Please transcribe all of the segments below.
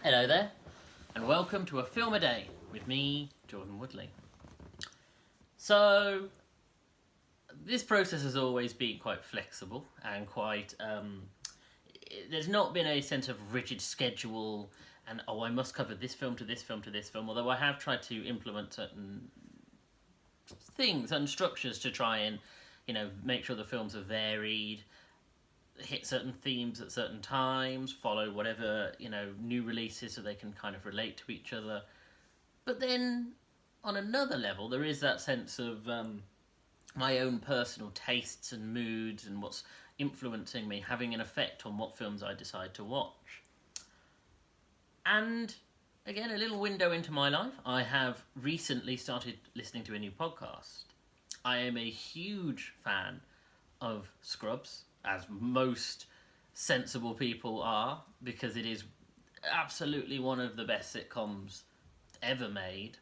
Hello there, and welcome to A Film a Day with me, Jordan Woodley. So, this process has always been quite flexible and quite... there's not been a sense of rigid schedule and, I must cover this film to this film to this film, although I have tried to implement certain things and structures to try and, make sure the films are varied, hit certain themes at certain times, follow whatever, new releases so they can kind of relate to each other. But then, on another level, there is that sense of my own personal tastes and moods and what's influencing me having an effect on what films I decide to watch. And, again, a little window into my life. I have recently started listening to a new podcast. I am a huge fan of Scrubs, as most sensible people are, because it is absolutely one of the best sitcoms ever made.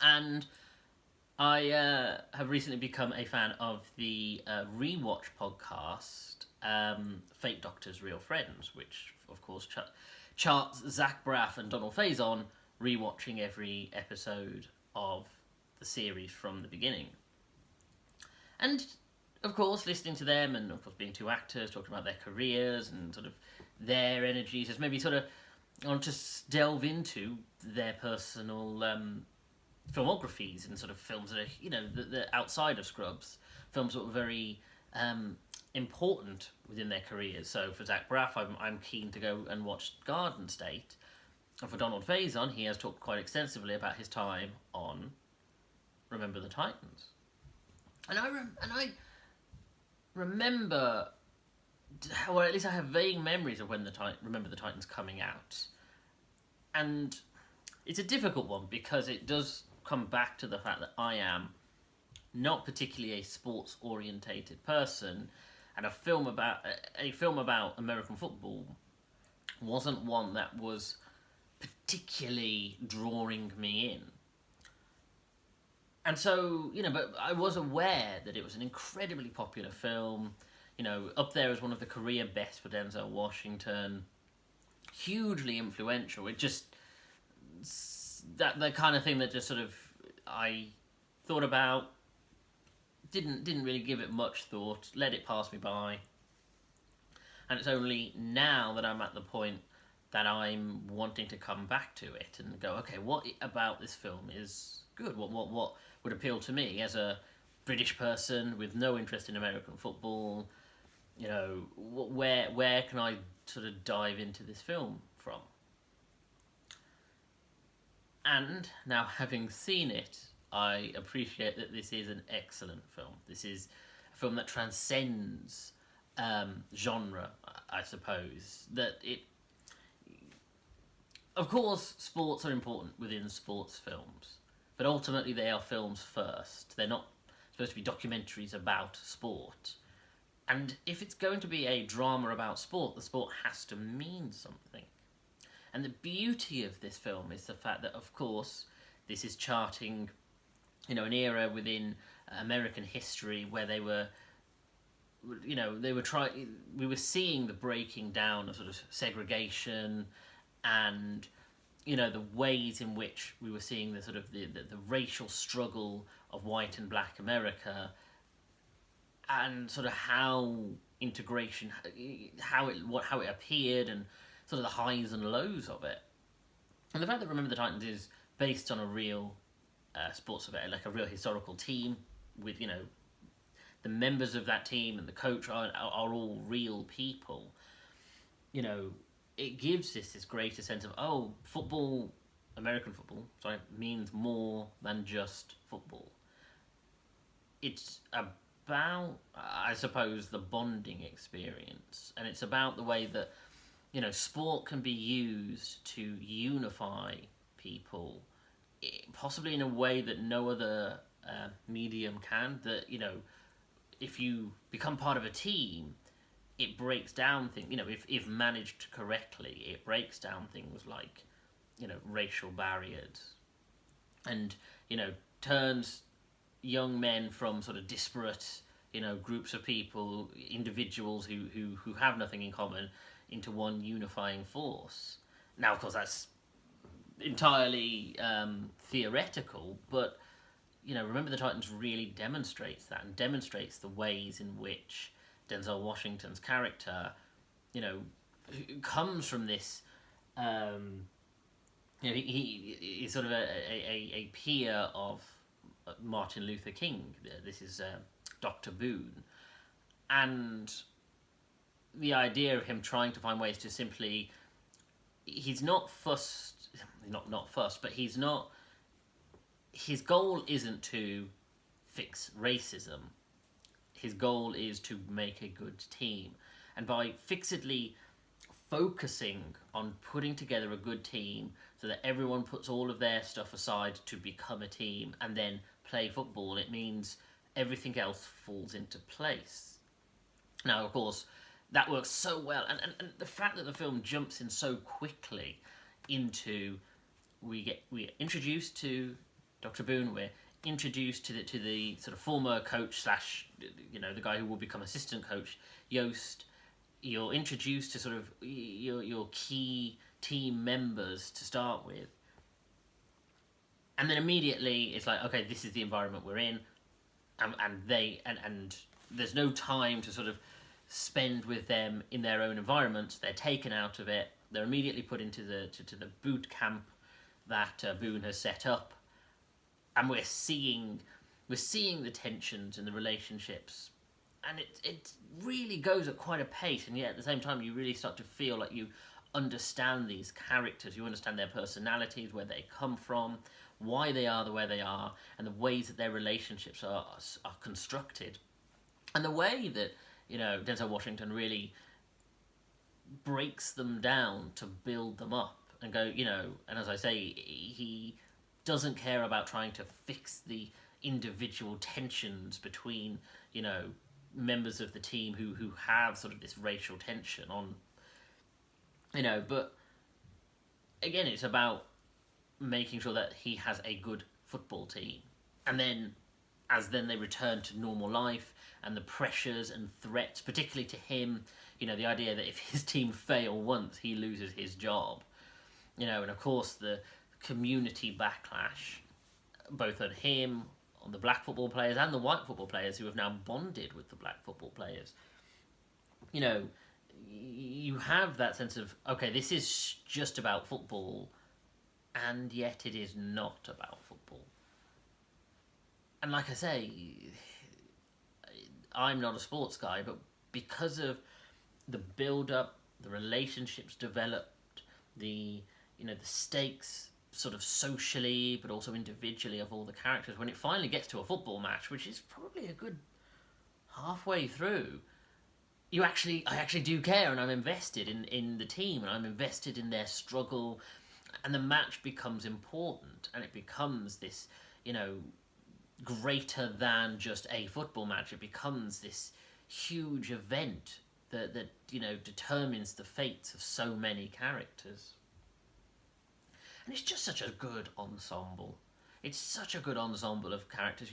And I have recently become a fan of the rewatch podcast, Fake Doctors, Real Friends, which, of course, charts Zach Braff and Donald Faison rewatching every episode of the series from the beginning. And of course, listening to them and, of course, being two actors, talking about their careers and sort of their energies, has maybe sort of I want to delve into their personal filmographies and sort of films that are, that outside of Scrubs, films that were very important within their careers. So for Zach Braff, I'm keen to go and watch Garden State. And for Donald Faison, he has talked quite extensively about his time on Remember the Titans. And I remember, or at least I have vague memories of when Remember the Titans coming out. And it's a difficult one because it does come back to the fact that I am not particularly a sports-orientated person, and a film about American football wasn't one that was particularly drawing me in. And so, but I was aware that it was an incredibly popular film, up there as one of the career best for Denzel Washington, hugely influential. It just, the kind of thing that just sort of, I thought about, didn't really give it much thought, let it pass me by. And it's only now that I'm at the point that I'm wanting to come back to it and go, okay, what about this film is good? What would appeal to me as a British person with no interest in American football? Where can I sort of dive into this film from? And now, having seen it, I appreciate that this is an excellent film. This is a film that transcends genre, I suppose. That it, of course, sports are important within sports films, but ultimately they are films first. They're not supposed to be documentaries about sport. And if it's going to be a drama about sport, the sport has to mean something. And the beauty of this film is the fact that, of course, this is charting, an era within American history where they were, we were seeing the breaking down of sort of segregation and, the ways in which we were seeing the sort of the racial struggle of white and black America, and sort of how integration, how it appeared, and sort of the highs and lows of it. And the fact that Remember the Titans is based on a real sports event, like a real historical team with, the members of that team and the coach are all real people, it gives this greater sense of, football, American football, means more than just football. It's about, I suppose, the bonding experience, and it's about the way that, sport can be used to unify people, possibly in a way that no other medium can. That, if you become part of a team, it breaks down things, if managed correctly, it breaks down things like, racial barriers, and, turns young men from sort of disparate, groups of people, individuals who have nothing in common, into one unifying force. Now, of course, that's entirely theoretical, but Remember the Titans really demonstrates that, and demonstrates the ways in which Denzel Washington's character, comes from this. He's sort of a peer of Martin Luther King. This is Dr. Boone, and the idea of him trying to find ways to simply, he's not fussed, not fussed, but he's not. His goal isn't to fix racism. His goal is to make a good team, and by fixedly focusing on putting together a good team so that everyone puts all of their stuff aside to become a team and then play football, it means everything else falls into place. Now, of course, that works so well, and the fact that the film jumps in so quickly into, we're introduced to Dr. Boone, we're introduced to the sort of former coach slash, the guy who will become assistant coach, Yost. You're introduced to sort of your key team members to start with, and then immediately it's like, okay, this is the environment we're in, and there's no time to sort of spend with them in their own environment. They're taken out of it. They're immediately put into the boot camp that Boone has set up, and we're seeing the tensions and the relationships, and it really goes at quite a pace, and yet at the same time you really start to feel like you understand these characters, you understand their personalities, where they come from, why they are the way they are, and the ways that their relationships are constructed, and the way that Denzel Washington really breaks them down to build them up and go, and as I say, he doesn't care about trying to fix the individual tensions between, members of the team who have sort of this racial tension on, but again, it's about making sure that he has a good football team. And then, as then they return to normal life and the pressures and threats, particularly to him, the idea that if his team fail once, he loses his job. And of course the community backlash, both on him, on the black football players and the white football players who have now bonded with the black football players. You have that sense of, okay, this is just about football, and yet it is not about football. And like I say, I'm not a sports guy, but because of the build-up, the relationships developed, the stakes sort of socially but also individually of all the characters, when it finally gets to a football match, which is probably a good halfway through, I actually do care, and I'm invested in the team, and I'm invested in their struggle, and the match becomes important, and it becomes this, greater than just a football match. It becomes this huge event that determines the fates of so many characters. And it's just such a good ensemble. It's such a good ensemble of characters.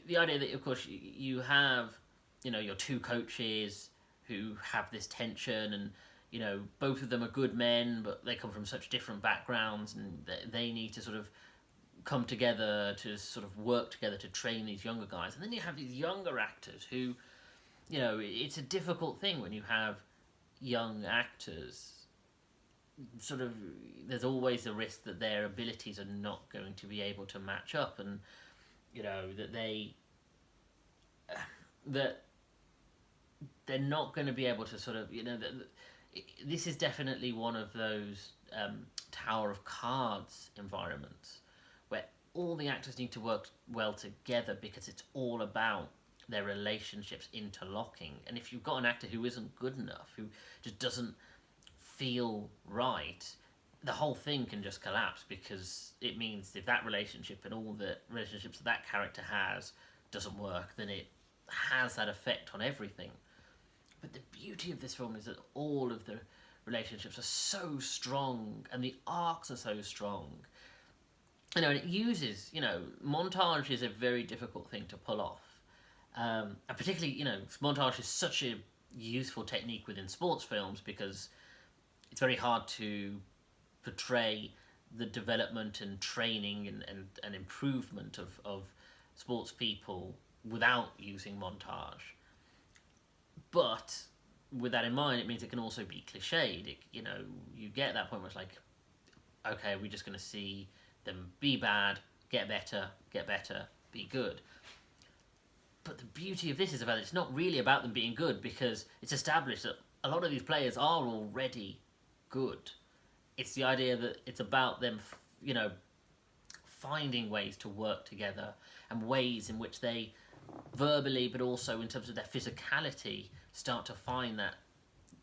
The idea that, of course, you have, your two coaches who have this tension, and both of them are good men, but they come from such different backgrounds, and they need to sort of come together to sort of work together to train these younger guys. And then you have these younger actors who, it's a difficult thing when you have young actors. Sort of, there's always the risk that their abilities are not going to be able to match up, and that they're not going to be able to sort of, this is definitely one of those Tower of Cards environments where all the actors need to work well together, because it's all about their relationships interlocking. And if you've got an actor who isn't good enough, who just doesn't feel right, the whole thing can just collapse, because it means if that relationship and all the relationships that character has doesn't work, then it has that effect on everything. But the beauty of this film is that all of the relationships are so strong, and the arcs are so strong. And it uses, montage is a very difficult thing to pull off. And particularly, montage is such a useful technique within sports films, because it's very hard to portray the development and training and improvement of sports people without using montage. But with that in mind, it means it can also be cliched. You get that point where it's like, okay, we're just going to see them be bad, get better, be good. But the beauty of this is about it's not really about them being good, because it's established that a lot of these players are already good. It's the idea that it's about them, finding ways to work together, and ways in which they verbally, but also in terms of their physicality, start to find that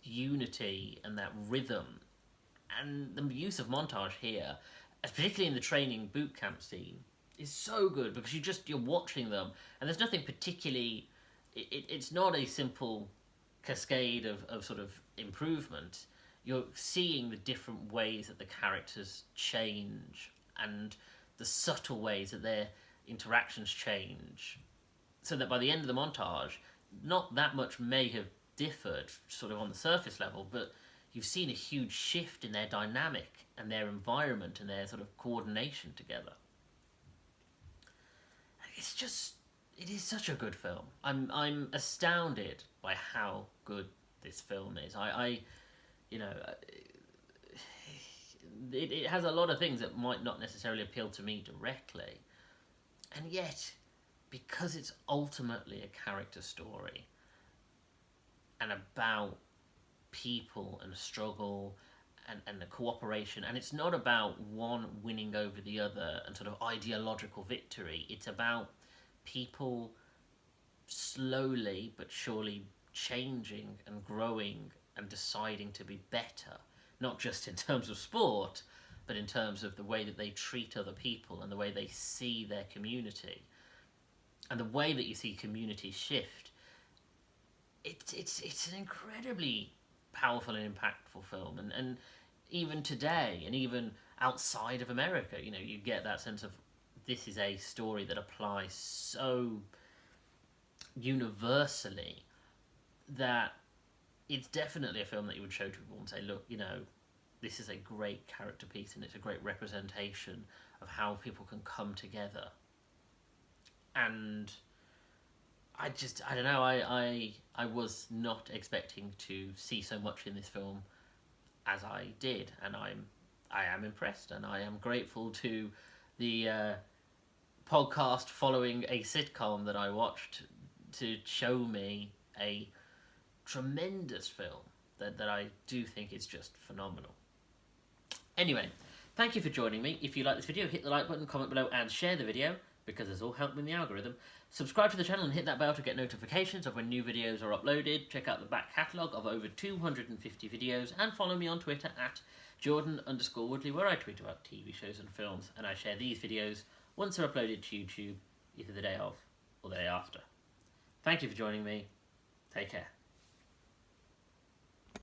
unity and that rhythm. And the use of montage here, particularly in the training boot camp scene, is so good, because you're watching them, and there's nothing particularly. It's not a simple cascade of sort of improvement. You're seeing the different ways that the characters change, and the subtle ways that their interactions change, so that by the end of the montage, not that much may have differed sort of on the surface level, but you've seen a huge shift in their dynamic and their environment and their sort of coordination together. It is such a good film. I'm astounded by how good this film is. It has a lot of things that might not necessarily appeal to me directly, and yet, because it's ultimately a character story and about people and struggle and the cooperation, and it's not about one winning over the other and sort of ideological victory. It's about people slowly but surely changing and growing and deciding to be better, not just in terms of sport, but in terms of the way that they treat other people and the way they see their community. And the way that you see communities shift, it's an incredibly powerful and impactful film. And even today, and even outside of America, you get that sense of this is a story that applies so universally that it's definitely a film that you would show to people and say, look, this is a great character piece, and it's a great representation of how people can come together. And I don't know, I was not expecting to see so much in this film as I did, and I am impressed, and I am grateful to the podcast following a sitcom that I watched to show me a tremendous film that I do think is just phenomenal. Anyway, thank you for joining me. If you like this video, hit the like button, comment below, and share the video, because it's all helping the algorithm. Subscribe to the channel and hit that bell to get notifications of when new videos are uploaded. Check out the back catalogue of over 250 videos, and follow me on Twitter at Jordan_Woodley, where I tweet about TV shows and films, and I share these videos once they're uploaded to YouTube, either the day of or the day after. Thank you for joining me. Take care.